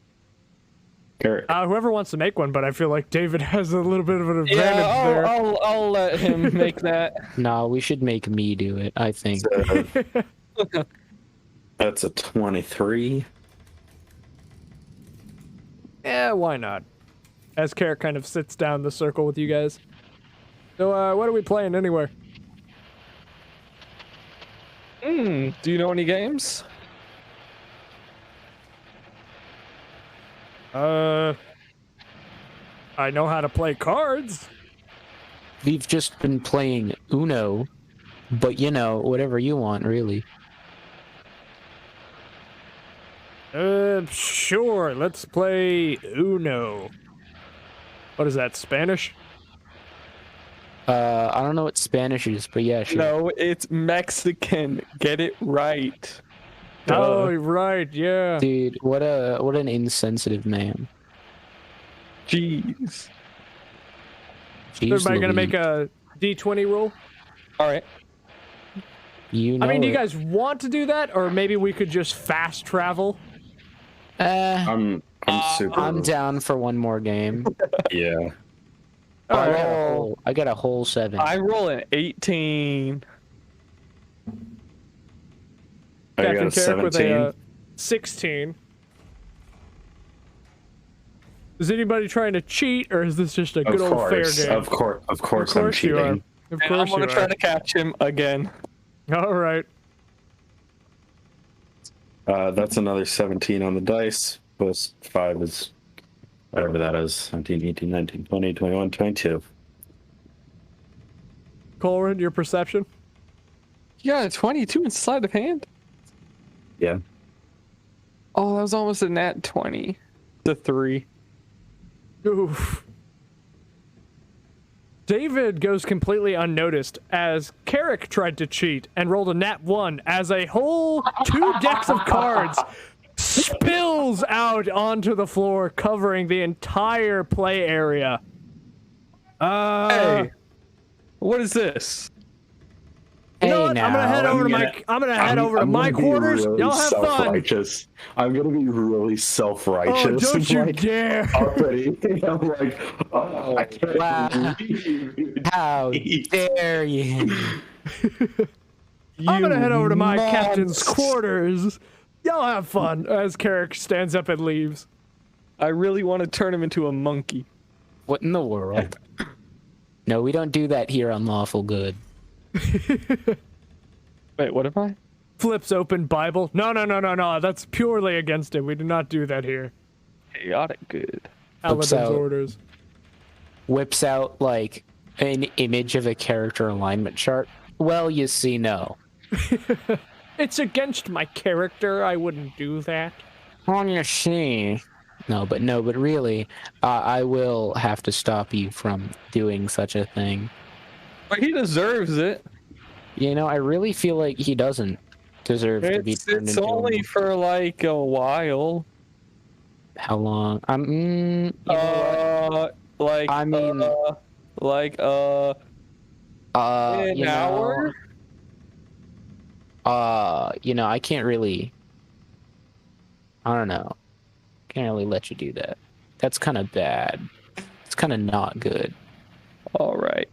Sure. Whoever wants to make one, but I feel like David has a little bit of an advantage Yeah, there. I'll let him make that. No, we should make me do it, I think. That's a 23. Yeah, why not? As Carrot kind of sits down the circle with you guys. So, what are we playing anyway? Do you know any games? I know how to play cards. We've just been playing Uno, but you know, whatever you want, really. Sure, let's play Uno. What is that, Spanish? I don't know what Spanish is, but yeah, sure. No, it's Mexican. Get it right. Oh, right, yeah. Dude, what an insensitive man. Jeez. Jeez Everybody gonna Louise. make a D20 roll? All right. You know I mean, do you it. guys want to do that, or maybe we could just fast travel? I'm super. I'm down for one more game. Yeah. I got a whole 7. I roll an 18. I got Captain a Carrick with 17. a 16. Is anybody trying to cheat, or is this just a good old fair game? Of course, I'm you are. cheating. Of And course I'm gonna you try are. to catch him again. All right. That's another 17 on the dice. Plus 5 is whatever that is. 17, 18, 19, 20, 21, 22. Caulran, your perception? Yeah, 22 in sleight of hand. Yeah. Oh, that was almost a nat 20. The 3. Oof. David goes completely unnoticed as Carrick tried to cheat and rolled a nat 1 as a whole 2 decks of cards spills out onto the floor, covering the entire play area. Hey, what is this? You know Hey, what? I'm gonna head now. over to my. I'm gonna head over to my quarters. Y'all have fun. Self-righteous. I'm gonna be really self-righteous. Oh, don't you like, dare! already. I'm like, oh, I can't Wow. believe How dare you? I'm gonna head over to my monster. captain's quarters. Y'all have fun. As Carrick stands up and leaves. I really want to turn him into a monkey. What in the world? No, we don't do that here on Lawful Good. Wait, what am I? Flips open Bible. No. That's purely against it. We do not do that here. Chaotic good. Paladin's out. orders. Whips out, like, an image of a character alignment chart. Well, you see, no. It's against my character. I wouldn't do that. On your see. No, but really, I will have to stop you from doing such a thing. But he deserves it. You know, I really feel like he doesn't deserve to be turned It's into only a... for like a while. How long? You know Like I mean, like what? an You hour. know, I can't really... I don't know. Can't really let you do that. That's kind of bad. It's kind of not good. All right.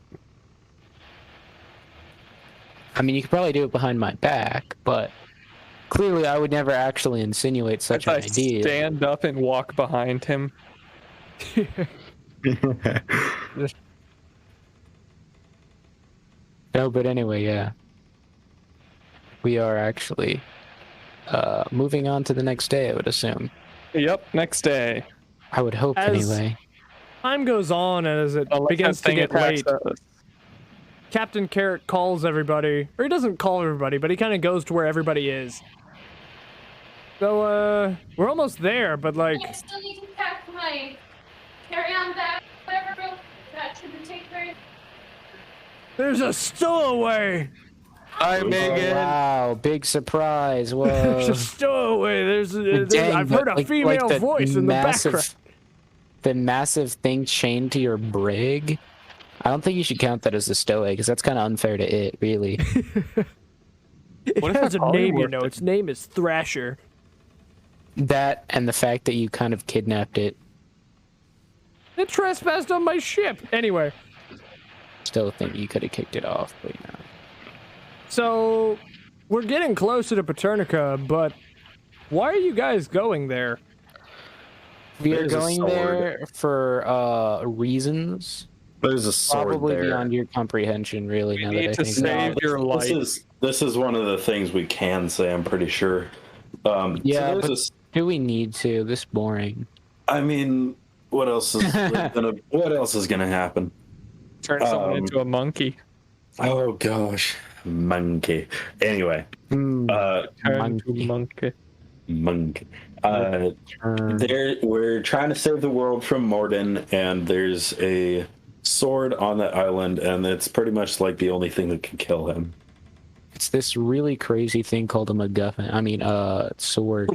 I mean, you could probably do it behind my back, but clearly I would never actually insinuate such an I idea. stand up and walk behind him. No, but anyway, yeah. We are actually moving on to the next day, I would assume. Yep. Next day. I would hope, As- anyway. Time goes on as it Unless begins that to thing get attacks late. us. Captain Carrot calls everybody, or he doesn't call everybody, but he kind of goes to where everybody is. So, we're almost there, but like, I still need to pack my carry-on bag, whatever. That shouldn't take very. there's a stowaway! Hi, Megan. Wow, big surprise. There's Whoa. a stowaway! Dang, I've but heard a like female the voice in the background. The massive thing chained to your brig? I don't think you should count that as a stowaway, because that's kind of unfair to it, really. It What if has I a call you name, you worth know. it? Its name is Thrasher. That and the fact that you kind of kidnapped it. It trespassed on my ship. Anyway, Still think you could have kicked it off, but you know. so we're getting closer to Paternica, but why are you guys going there? We are There's a going sword. there for reasons There's a sword probably there. beyond your comprehension, really. We Now need that I to think save about it. your life. This is one of the things we can say. I'm pretty sure. Yeah, so but there's do we need to? This is boring. I mean, what else is gonna happen? Turn someone into a monkey. Oh gosh, monkey. Anyway, Hmm, Turn into monkey. a monkey. monkey. turn. We're trying to save the world from Mordin, and there's a sword on that island, and it's pretty much like the only thing that can kill him. It's this really crazy thing called a MacGuffin. I mean, sword.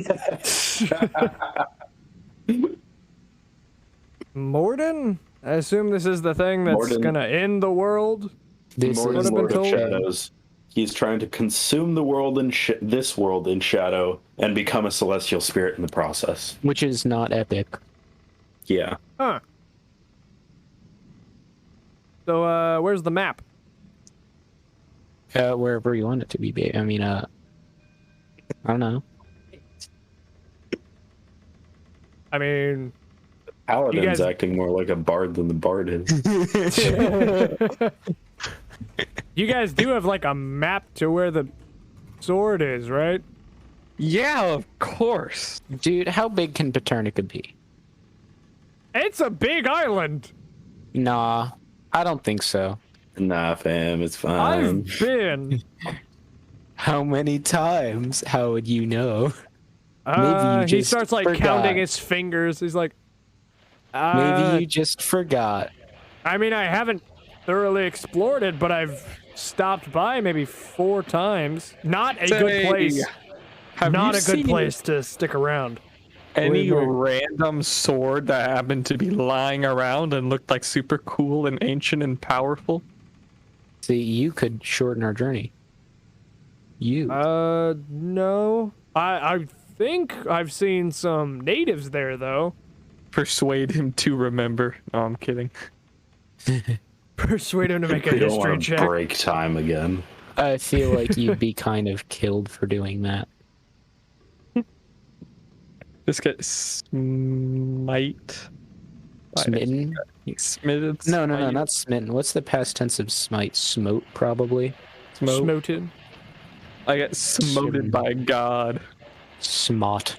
Mordin? I assume this is the thing that's Mordin. gonna end the world. This Lord What is have been Lord of told? Shadows. He's trying to consume the world in this world in shadow and become a celestial spirit in the process. which is not epic. Yeah. Huh. So, where's the map? Wherever you want it to be. I mean, I don't know. I mean, Paladin's You guys- acting more like a bard than the bard is. you guys do have like a map to where the sword is, right? Yeah, of course. Dude, how big can Paternica be? It's a big island. Nah, I don't think so. Nah, fam, it's fine. I've been. How many times? How would you know? you He just starts like forgot. counting his fingers. He's like, Maybe you just forgot. I mean, I haven't thoroughly explored it, but I've stopped by maybe 4 times. Not a good place. Have Not you a good seen place to stick around. Any Wait. random sword that happened to be lying around and looked like super cool and ancient and powerful? See, you could shorten our journey. You. No. I think I've seen some natives there, though. Persuade him to remember. No, I'm kidding. Persuade him to make a We don't history want to check. break time again. I feel like you'd be kind of killed for doing that. Just get smite. Smitten? Smitted? No, smite, not smitten. What's the past tense of smite? Smote, probably. Smote. Smoted. I get smoted by God. Smot.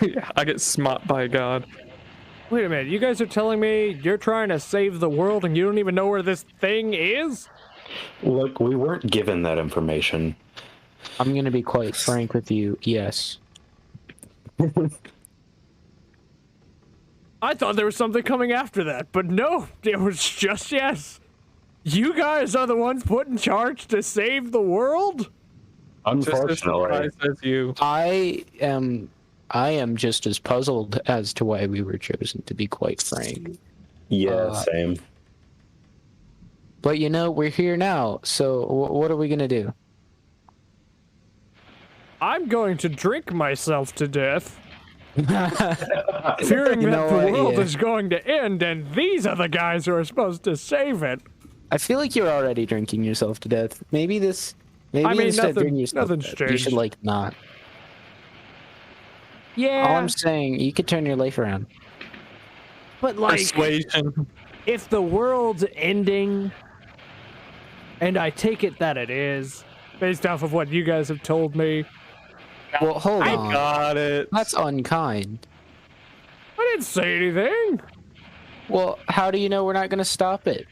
Yeah, I get smot by God. Wait a minute, you guys are telling me you're trying to save the world and you don't even know where this thing is? Look, we weren't given that information. I'm gonna be quite frank with you. Yes. I thought there was something coming after that, but no, it was just yes. You guys are the ones put in charge to save the world? Just as Unfortunately. surprised as you. I am just as puzzled as to why we were chosen, to be quite frank. Yeah, same. But you know, we're here now, so what are we gonna do? I'm going to drink myself to death, fearing You that know the what, world yeah. is going to end, and these are the guys who are supposed to save it. I feel like you're already drinking yourself to death. Maybe I mean, instead of nothing- drinking yourself to nothing's death, you should changed. like not. Yeah, All I'm saying, you could turn your life around. but like, Persuasion. if the world's ending, and I take it that it is, based off of what you guys have told me, Well, hold I on. got it. That's unkind. I didn't say anything. Well, how do you know we're not gonna stop it?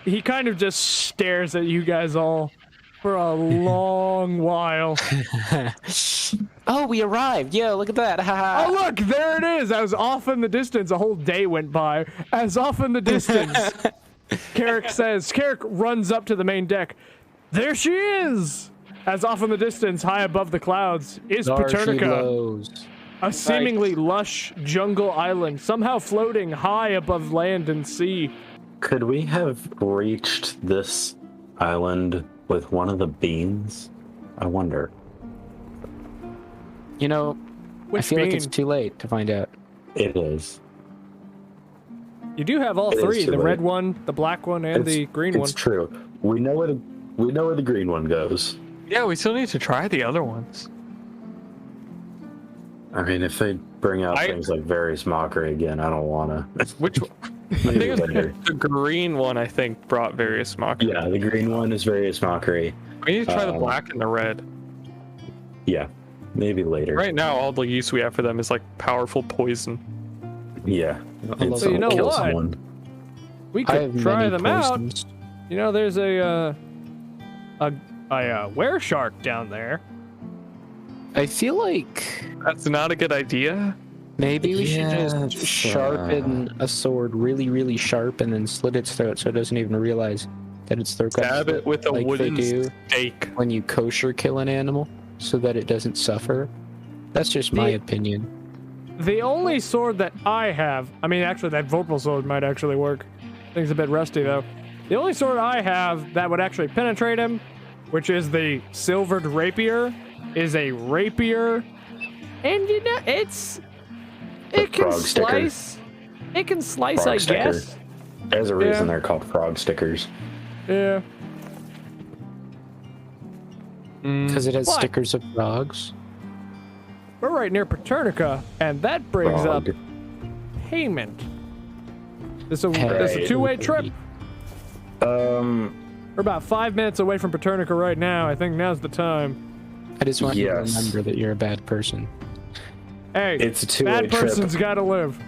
He kind of just stares at you guys all for a long while. Oh, we arrived! Yo, look at that! Oh, Haha. look, there it is. As off in the distance, a whole day went by. As off in the distance, Carrick runs up to the main deck. There she is. As off in the distance, high above the clouds, is There she Paternica, blows. a seemingly lush jungle island, somehow floating high above land and sea. Could we have reached this island with one of the beans? I wonder. You know, I Which feel like it's bean? too late to find out. It is. You do have all It is three: too the late. red one, the black one, and the green one. It's true. We know where the green one goes. Yeah, we still need to try the other ones. I mean, if they bring out I- things like Various Mockery again, I don't wanna. Which one? I think Maybe it's later. the green one, I think, brought various mockery. Yeah, the green one is Various Mockery. We need to try the black and the red. Yeah, maybe later. Right now, all the use we have for them is like powerful poison. Yeah. Although So you know kill what? someone. We I could have try many them out. poisons. You know, there's a were shark down there. I feel like That's not a good idea. maybe we should Yeah, just it's, sharpen a sword really, really sharp and then slit its throat so it doesn't even realize that its throat cuts. Stab it with a like wooden they do stake. when you kosher kill an animal, so that it doesn't suffer. That's just my opinion. The only sword that I have, I mean, actually, that Vorpal sword might actually work. Thing's a bit rusty, though. The only sword I have that would actually penetrate him, which is the silvered rapier, is a rapier. And, you know, it can frog sticker. slice. It can slice, Frog I sticker. guess. There's a reason Yeah. they're called frog stickers. Yeah. Because it has What? stickers of frogs. We're right near Paternica, and that brings Frog. up payment. This a Hey. two-way trip. Um, We're about 5 minutes away from Paternica right now. I think now's the time. I just want you to Yes. remember that you're a bad person. Hey, it's a two-way bad trip, person's gotta live.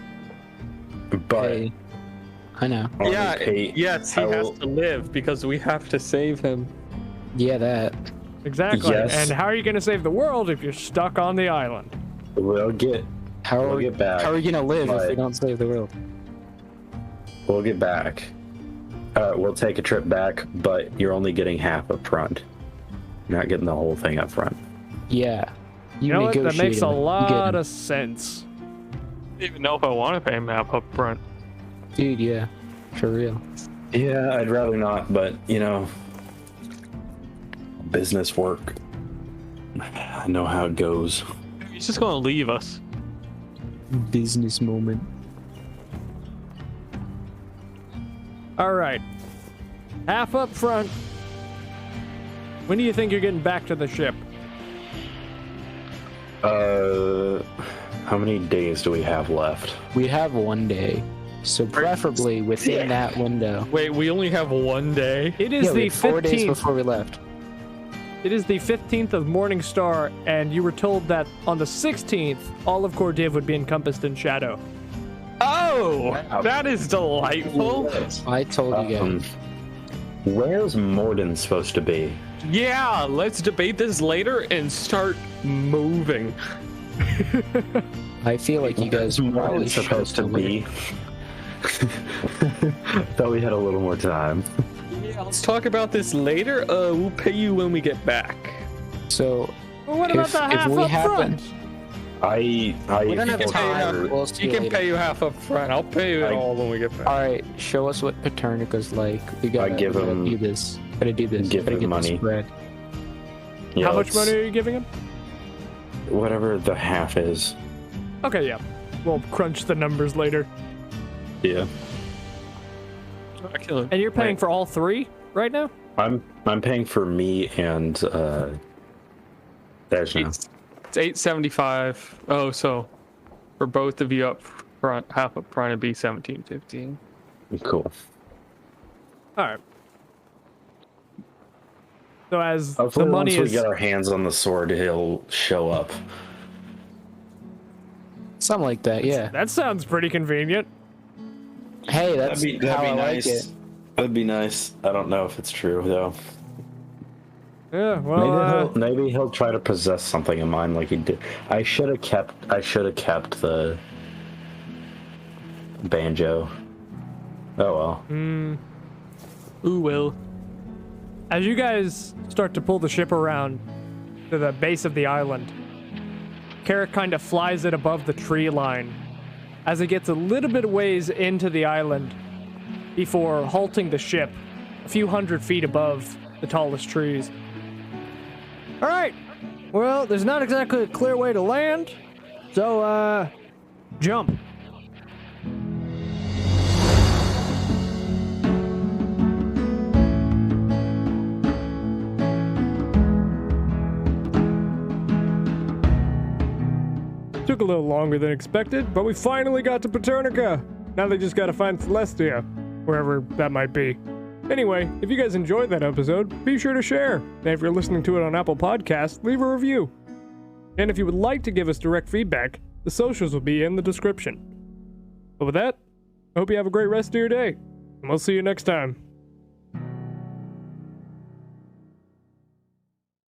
but Hey, I know. only Yeah, pay- yes, he I has will- to live because we have to save him. Yeah, that. Exactly. Yes. And how are you gonna save the world if you're stuck on the island? We'll get How We'll get back, How are we gonna live if we but- don't save the world? we'll get back. We'll take a trip back, but you're only getting half up front. You're not getting the whole thing up front. Yeah. You know what? That makes a negotiated. You lot get- of sense. I don't even know if I want to pay him up front. Dude, yeah. For real. Yeah, I'd rather not, but you know, business work. I know how it goes. He's just gonna leave us. Business moment. All right. Half up front. When do you think you're getting back to the ship? How many days do we have left? We have 1 day. So preferably within that window. Wait, we only have 1 day? It is Yeah, we the had 4 days 15th. before we left. It is the 15th of Morning Star, and you were told that on the 16th, all of Cordiv would be encompassed in shadow. Oh, Wow. that is delightful. I told you guys. Where's Mordin supposed to be? Yeah, let's debate this later and start moving. I feel like you guys Where's probably Mordin supposed to be? Thought we had a little more time. Yeah, let's talk about this later. We'll pay you when we get back. So Well, what about If- the if half we up happen- front? we don't have can pay time. enough. We'll see He can later. pay you half up front. I'll pay you it all when we get back. All right, show us what Paternica's like. We gotta, give we gotta him- do this. Gotta do this. give gotta him get money. this bread. Yeah, How much let's- money are you giving him? Whatever the half is. Okay, yeah. We'll crunch the numbers later. Yeah. And you're paying for all three right now? I'm paying for me and Eshno. It's 875. Oh, so for both of you up front, half up front, it'd be 1715. Cool. All right. So as Hopefully, the money once we is get our hands on the sword, he'll show up. Something like that, yeah. that sounds pretty convenient. Hey, that's how I like it. That'd be nice. I don't know if it's true though. Yeah, well, Maybe he'll try to possess something of mine like he did. I should have kept the banjo. Oh well. Ooh, will. as you guys start to pull the ship around to the base of the island, Carrick kind of flies it above the tree line as it gets a little bit ways into the island before halting the ship a few hundred feet above the tallest trees. All right. Well, there's not exactly a clear way to land, so, jump. Took a little longer than expected, but we finally got to Paternica. Now they just gotta find Celestia, wherever that might be. Anyway, if you guys enjoyed that episode, be sure to share. And if you're listening to it on Apple Podcasts, leave a review. And if you would like to give us direct feedback, the socials will be in the description. But with that, I hope you have a great rest of your day, and we'll see you next time.